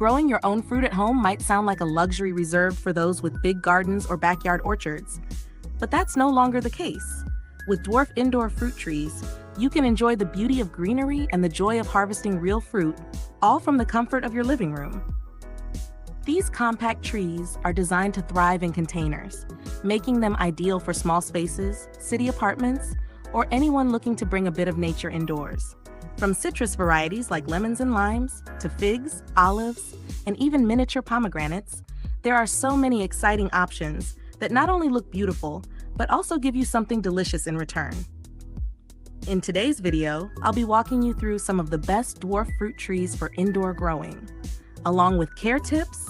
Growing your own fruit at home might sound like a luxury reserved for those with big gardens or backyard orchards, but that's no longer the case. With Dwarf indoor fruit trees, you can enjoy the beauty of greenery and the joy of harvesting real fruit, all from the comfort of your living room. These compact trees are designed to thrive in containers, making them ideal for small spaces, city apartments, or anyone looking to bring a bit of nature indoors. From citrus varieties like lemons and limes, to figs, olives, and even miniature pomegranates, there are so many exciting options that not only look beautiful, but also give you something delicious in return. In today's video, I'll be walking you through some of the best dwarf fruit trees for indoor growing, along with care tips,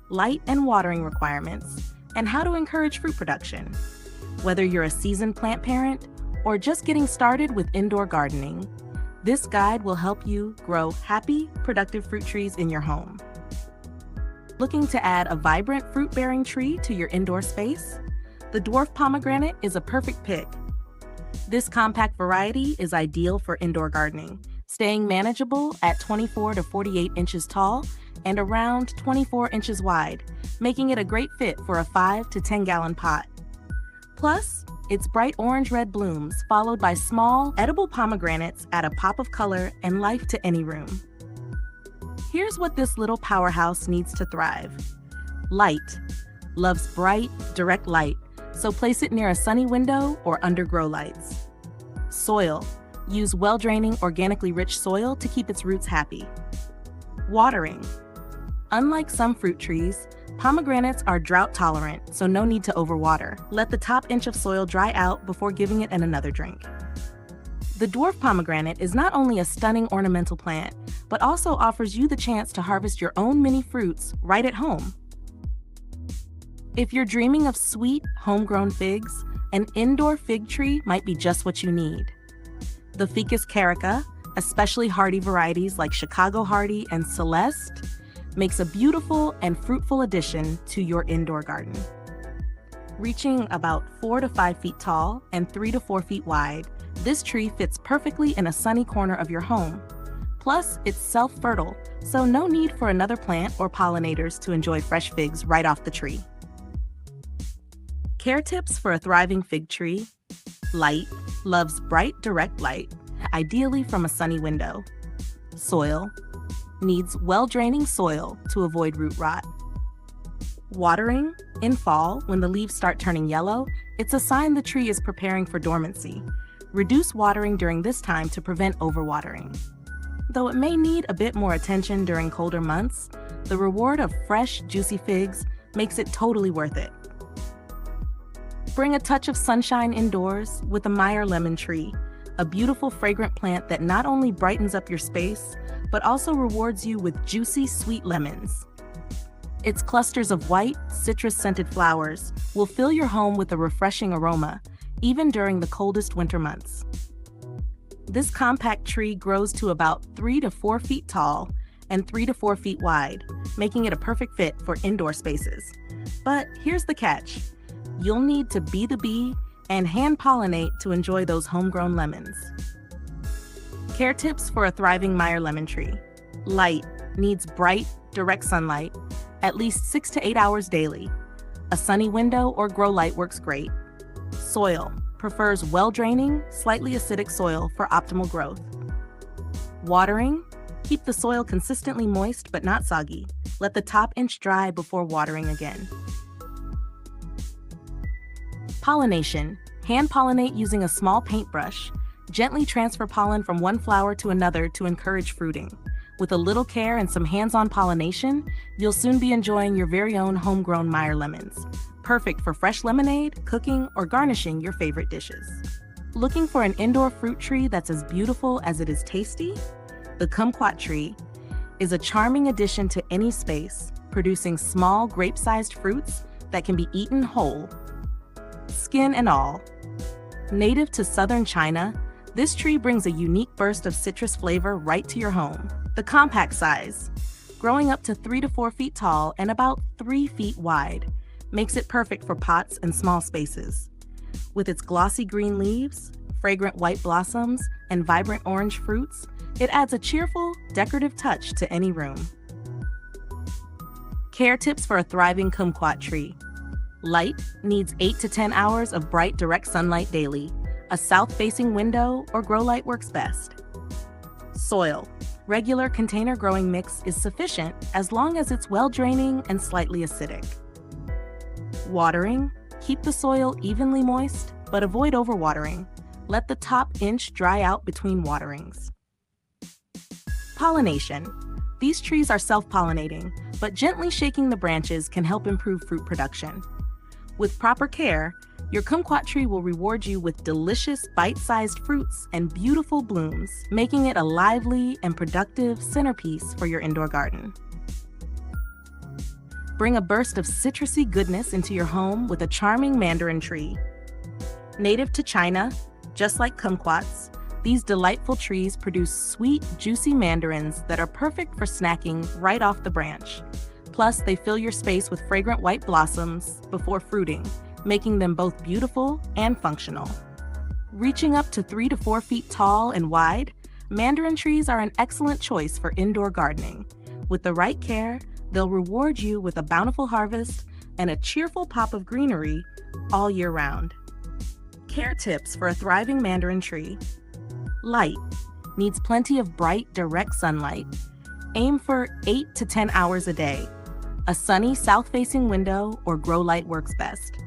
light and watering requirements, and how to encourage fruit production. Whether you're a seasoned plant parent or just getting started with indoor gardening, this guide will help you grow happy, productive fruit trees in your home. Looking to add a vibrant fruit-bearing tree to your indoor space? The dwarf pomegranate is a perfect pick. This compact variety is ideal for indoor gardening, staying manageable at 24 to 48 inches tall and around 24 inches wide, making it a great fit for a 5 to 10-gallon pot. Plus, its bright orange-red blooms, followed by small, edible pomegranates, add a pop of color and life to any room. Here's what this little powerhouse needs to thrive. Light. Loves bright, direct light, so place it near a sunny window or under grow lights. Soil. Use well-draining, organically rich soil to keep its roots happy. Watering. Unlike some fruit trees, pomegranates are drought tolerant, so no need to overwater. Let the top inch of soil dry out before giving it another drink. The dwarf pomegranate is not only a stunning ornamental plant, but also offers you the chance to harvest your own mini fruits right at home. If you're dreaming of sweet, homegrown figs, an indoor fig tree might be just what you need. The Ficus carica, especially hardy varieties like Chicago Hardy and Celeste, makes a beautiful and fruitful addition to your indoor garden. Reaching about 4 to 5 feet tall and 3 to 4 feet wide, this tree fits perfectly in a sunny corner of your home. Plus, it's self-fertile, so no need for another plant or pollinators to enjoy fresh figs right off the tree. Care tips for a thriving fig tree. Light. Loves bright, direct light, ideally from a sunny window. Soil. Needs well-draining soil to avoid root rot. Watering. In fall, when the leaves start turning yellow, it's a sign the tree is preparing for dormancy. Reduce watering during this time to prevent overwatering. Though it may need a bit more attention during colder months, the reward of fresh, juicy figs makes it totally worth it. Bring a touch of sunshine indoors with a Meyer lemon tree, a beautiful fragrant plant that not only brightens up your space, but also rewards you with juicy, sweet lemons. Its clusters of white, citrus-scented flowers will fill your home with a refreshing aroma, even during the coldest winter months. This compact tree grows to about 3 to 4 feet tall and 3 to 4 feet wide, making it a perfect fit for indoor spaces. But here's the catch. You'll need to be the bee and hand-pollinate to enjoy those homegrown lemons. Care tips for a thriving Meyer lemon tree. Light. Needs bright, direct sunlight, at least 6 to 8 hours daily. A sunny window or grow light works great. Soil. Prefers well-draining, slightly acidic soil for optimal growth. Watering. Keep the soil consistently moist but not soggy. Let the top inch dry before watering again. Pollination. Hand pollinate using a small paintbrush. Gently transfer pollen from one flower to another to encourage fruiting. With a little care and some hands-on pollination, you'll soon be enjoying your very own homegrown Meyer lemons. Perfect for fresh lemonade, cooking, or garnishing your favorite dishes. Looking for an indoor fruit tree that's as beautiful as it is tasty? The kumquat tree is a charming addition to any space, producing small grape-sized fruits that can be eaten whole, skin and all. Native to southern China, this tree brings a unique burst of citrus flavor right to your home. The compact size, growing up to 3 to 4 feet tall and about 3 feet wide, makes it perfect for pots and small spaces. With its glossy green leaves, fragrant white blossoms, and vibrant orange fruits, it adds a cheerful, decorative touch to any room. Care tips for a thriving kumquat tree. Light needs 8 to 10 hours of bright direct sunlight daily. A south-facing window or grow light works best. Soil. Regular container growing mix is sufficient as long as it's well-draining and slightly acidic. Watering. Keep the soil evenly moist, but avoid overwatering. Let the top inch dry out between waterings. Pollination. These trees are self-pollinating, but gently shaking the branches can help improve fruit production. With proper care, your kumquat tree will reward you with delicious bite-sized fruits and beautiful blooms, making it a lively and productive centerpiece for your indoor garden. Bring a burst of citrusy goodness into your home with a charming mandarin tree. Native to China, just like kumquats, these delightful trees produce sweet, juicy mandarins that are perfect for snacking right off the branch. Plus, they fill your space with fragrant white blossoms before fruiting, making them both beautiful and functional. Reaching up to 3 to 4 feet tall and wide, mandarin trees are an excellent choice for indoor gardening. With the right care, they'll reward you with a bountiful harvest and a cheerful pop of greenery all year round. Care tips for a thriving mandarin tree. Light. Needs plenty of bright, direct sunlight. Aim for 8 to 10 hours a day. A sunny south-facing window or grow light works best.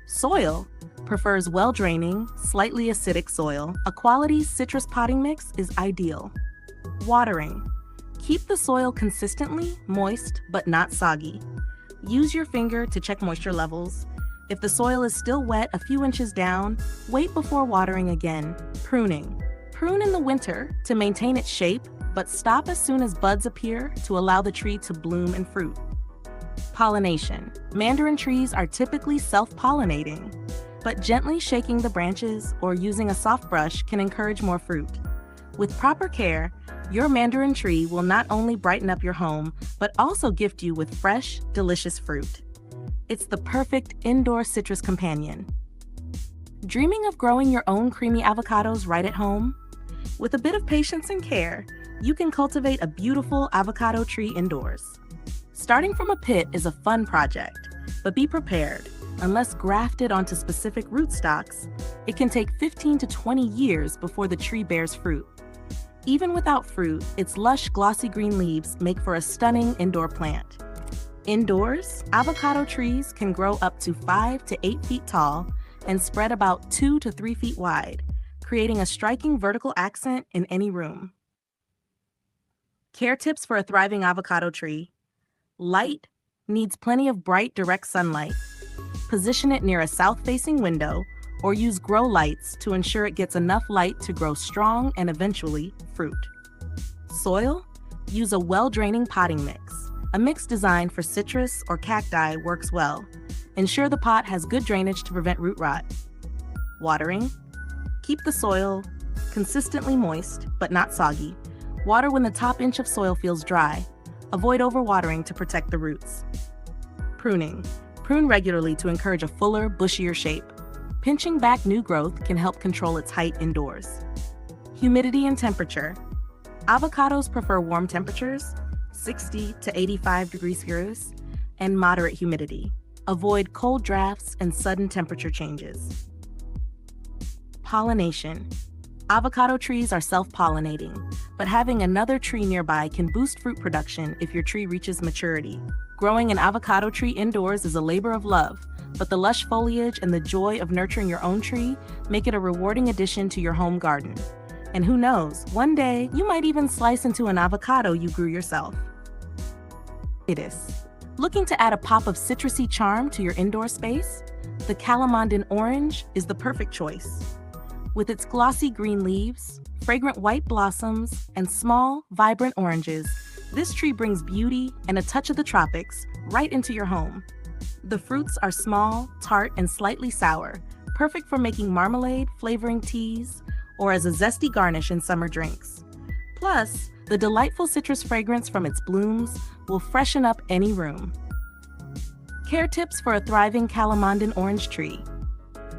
Soil. Prefers well-draining, slightly acidic soil. A quality citrus potting mix is ideal. Watering. Keep the soil consistently moist but not soggy. Use your finger to check moisture levels. If the soil is still wet a few inches down, wait before watering again. Pruning. Prune in the winter to maintain its shape, but stop as soon as buds appear to allow the tree to bloom and fruit. Pollination. Mandarin trees are typically self-pollinating, but gently shaking the branches or using a soft brush can encourage more fruit. With proper care, your mandarin tree will not only brighten up your home, but also gift you with fresh, delicious fruit. It's the perfect indoor citrus companion. Dreaming of growing your own creamy avocados right at home? With a bit of patience and care, you can cultivate a beautiful avocado tree indoors. Starting from a pit is a fun project, but be prepared. Unless grafted onto specific rootstocks, it can take 15 to 20 years before the tree bears fruit. Even without fruit, its lush, glossy green leaves make for a stunning indoor plant. Indoors, avocado trees can grow up to 5 to 8 feet tall and spread about 2 to 3 feet wide, creating a striking vertical accent in any room. Care tips for a thriving avocado tree. Light. Needs plenty of bright, direct sunlight. Position it near a south-facing window or use grow lights to ensure it gets enough light to grow strong and eventually fruit. Soil. Use a well-draining potting mix. A mix designed for citrus or cacti works well. Ensure the pot has good drainage to prevent root rot. Watering. Keep the soil consistently moist, but not soggy. Water when the top inch of soil feels dry. Avoid overwatering to protect the roots. Pruning. Prune regularly to encourage a fuller, bushier shape. Pinching back new growth can help control its height indoors. Humidity and temperature. Avocados prefer warm temperatures, 60 to 85 degrees Celsius, and moderate humidity. Avoid cold drafts and sudden temperature changes. Pollination. Avocado trees are self-pollinating, but having another tree nearby can boost fruit production if your tree reaches maturity. Growing an avocado tree indoors is a labor of love, but the lush foliage and the joy of nurturing your own tree make it a rewarding addition to your home garden. And who knows, one day you might even slice into an avocado you grew yourself. Looking to add a pop of citrusy charm to your indoor space? The Calamondin orange is the perfect choice. With its glossy green leaves, fragrant white blossoms, and small, vibrant oranges, this tree brings beauty and a touch of the tropics right into your home. The fruits are small, tart, and slightly sour, perfect for making marmalade, flavoring teas, or as a zesty garnish in summer drinks. Plus, the delightful citrus fragrance from its blooms will freshen up any room. Care tips for a thriving Calamondin orange tree.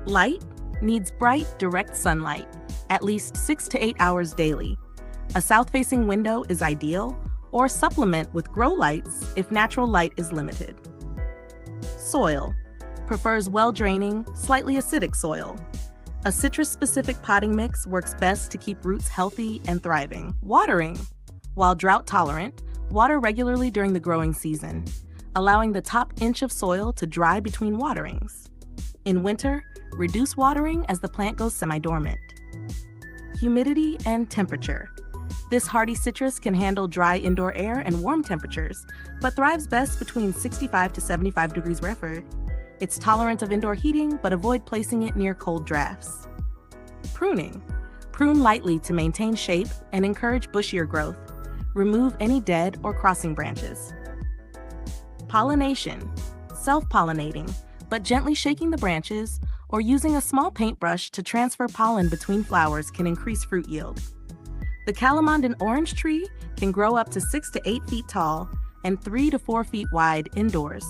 Light. Needs bright, direct sunlight, at least 6 to 8 hours daily. A south-facing window is ideal, or supplement with grow lights if natural light is limited. Soil. Prefers well-draining, slightly acidic soil. A citrus-specific potting mix works best to keep roots healthy and thriving. Watering. While drought-tolerant, water regularly during the growing season, allowing the top inch of soil to dry between waterings. In winter, reduce watering as the plant goes semi-dormant. Humidity and temperature. This hardy citrus can handle dry indoor air and warm temperatures, but thrives best between 65 to 75 degrees Celsius. It's tolerant of indoor heating, but avoid placing it near cold drafts. Pruning. Prune lightly to maintain shape and encourage bushier growth. Remove any dead or crossing branches. Pollination. Self-pollinating, but gently shaking the branches or using a small paintbrush to transfer pollen between flowers can increase fruit yield. The Calamondin orange tree can grow up to 6 to 8 feet tall and 3 to 4 feet wide indoors,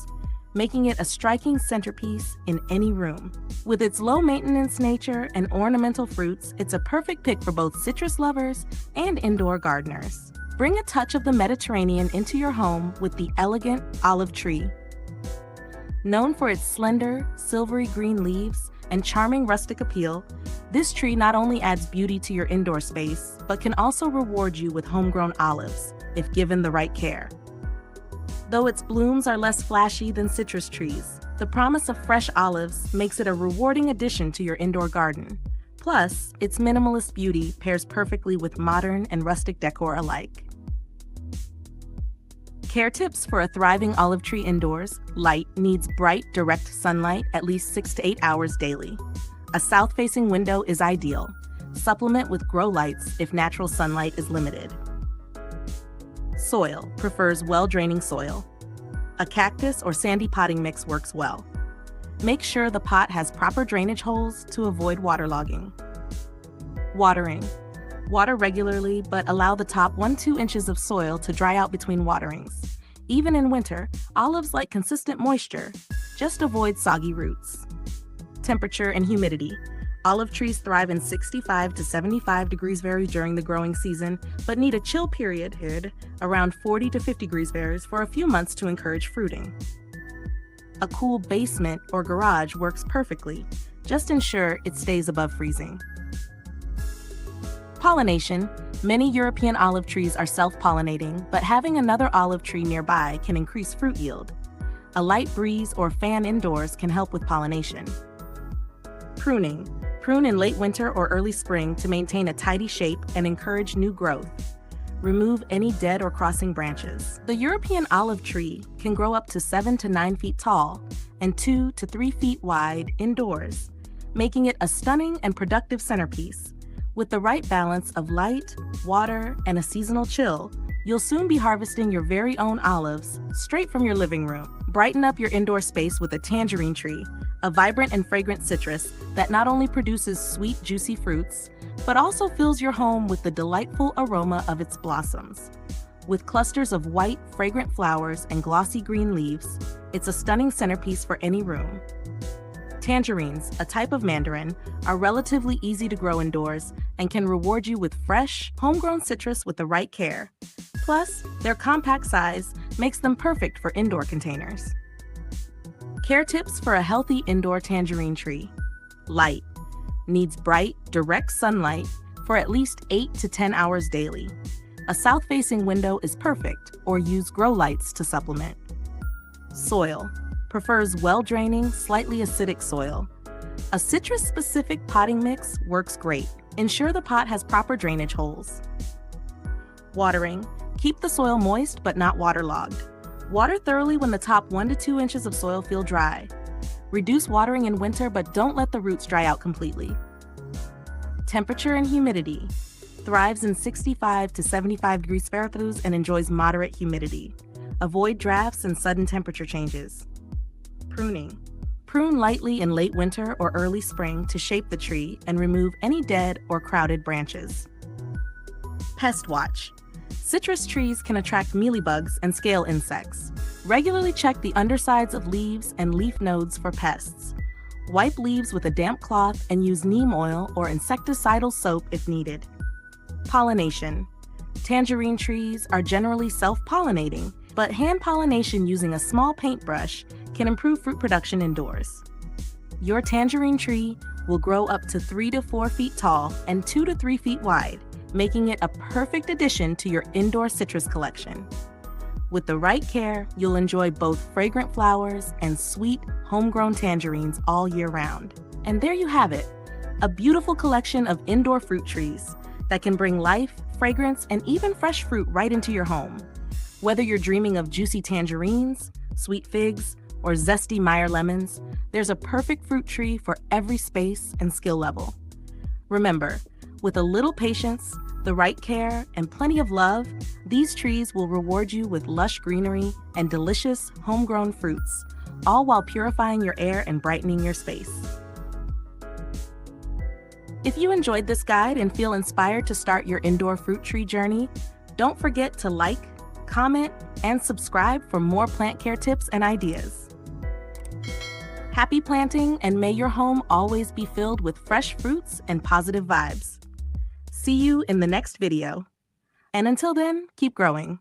making it a striking centerpiece in any room. With its low-maintenance nature and ornamental fruits, it's a perfect pick for both citrus lovers and indoor gardeners. Bring a touch of the Mediterranean into your home with the elegant olive tree. Known for its slender, silvery green leaves and charming rustic appeal, this tree not only adds beauty to your indoor space, but can also reward you with homegrown olives, if given the right care. Though its blooms are less flashy than citrus trees, the promise of fresh olives makes it a rewarding addition to your indoor garden. Plus, its minimalist beauty pairs perfectly with modern and rustic decor alike. Care tips for a thriving olive tree indoors. Light needs bright, direct sunlight at least 6 to 8 hours daily. A south-facing window is ideal. Supplement with grow lights if natural sunlight is limited. Soil. Prefers well-draining soil. A cactus or sandy potting mix works well. Make sure the pot has proper drainage holes to avoid waterlogging. Watering. Water regularly, but allow the top 1-2 inches of soil to dry out between waterings. Even in winter, olives like consistent moisture. Just avoid soggy roots. Temperature and humidity. Olive trees thrive in 65 to 75 degrees Celsius during the growing season, but need a chill period around 40 to 50 degrees Celsius for a few months to encourage fruiting. A cool basement or garage works perfectly. Just ensure it stays above freezing. Pollination. Many European olive trees are self-pollinating, but having another olive tree nearby can increase fruit yield. A light breeze or fan indoors can help with pollination. Pruning. Prune in late winter or early spring to maintain a tidy shape and encourage new growth. Remove any dead or crossing branches. The European olive tree can grow up to 7 to 9 feet tall and 2 to 3 feet wide indoors, making it a stunning and productive centerpiece. With the right balance of light, water, and a seasonal chill, you'll soon be harvesting your very own olives straight from your living room. Brighten up your indoor space with a tangerine tree, a vibrant and fragrant citrus that not only produces sweet, juicy fruits, but also fills your home with the delightful aroma of its blossoms. With clusters of white, fragrant flowers and glossy green leaves, it's a stunning centerpiece for any room. Tangerines, a type of mandarin, are relatively easy to grow indoors and can reward you with fresh, homegrown citrus with the right care. Plus, their compact size makes them perfect for indoor containers. Care tips for a healthy indoor tangerine tree. Light. Needs bright, direct sunlight for at least 8 to 10 hours daily. A south-facing window is perfect, or use grow lights to supplement. Soil. Prefers well-draining, slightly acidic soil. A citrus-specific potting mix works great. Ensure the pot has proper drainage holes. Watering. Keep the soil moist but not waterlogged. Water thoroughly when the top 1 to 2 inches of soil feel dry. Reduce watering in winter, but don't let the roots dry out completely. Temperature and humidity. Thrives in 65 to 75 degrees Celsius and enjoys moderate humidity. Avoid drafts and sudden temperature changes. Pruning. Prune lightly in late winter or early spring to shape the tree and remove any dead or crowded branches. Pest watch. Citrus trees can attract mealybugs and scale insects. Regularly check the undersides of leaves and leaf nodes for pests. Wipe leaves with a damp cloth and use neem oil or insecticidal soap if needed. Pollination. Tangerine trees are generally self-pollinating, but hand pollination using a small paintbrush can improve fruit production indoors. Your tangerine tree will grow up to 3 to 4 feet tall and 2 to 3 feet wide, making it a perfect addition to your indoor citrus collection. With the right care, you'll enjoy both fragrant flowers and sweet, homegrown tangerines all year round. And there you have it, a beautiful collection of indoor fruit trees that can bring life, fragrance, and even fresh fruit right into your home. Whether you're dreaming of juicy tangerines, sweet figs, or zesty Meyer lemons, there's a perfect fruit tree for every space and skill level. Remember, with a little patience, the right care, and plenty of love, these trees will reward you with lush greenery and delicious homegrown fruits, all while purifying your air and brightening your space. If you enjoyed this guide and feel inspired to start your indoor fruit tree journey, don't forget to like, comment, and subscribe for more plant care tips and ideas. Happy planting, and may your home always be filled with fresh fruits and positive vibes. See you in the next video. And until then, keep growing.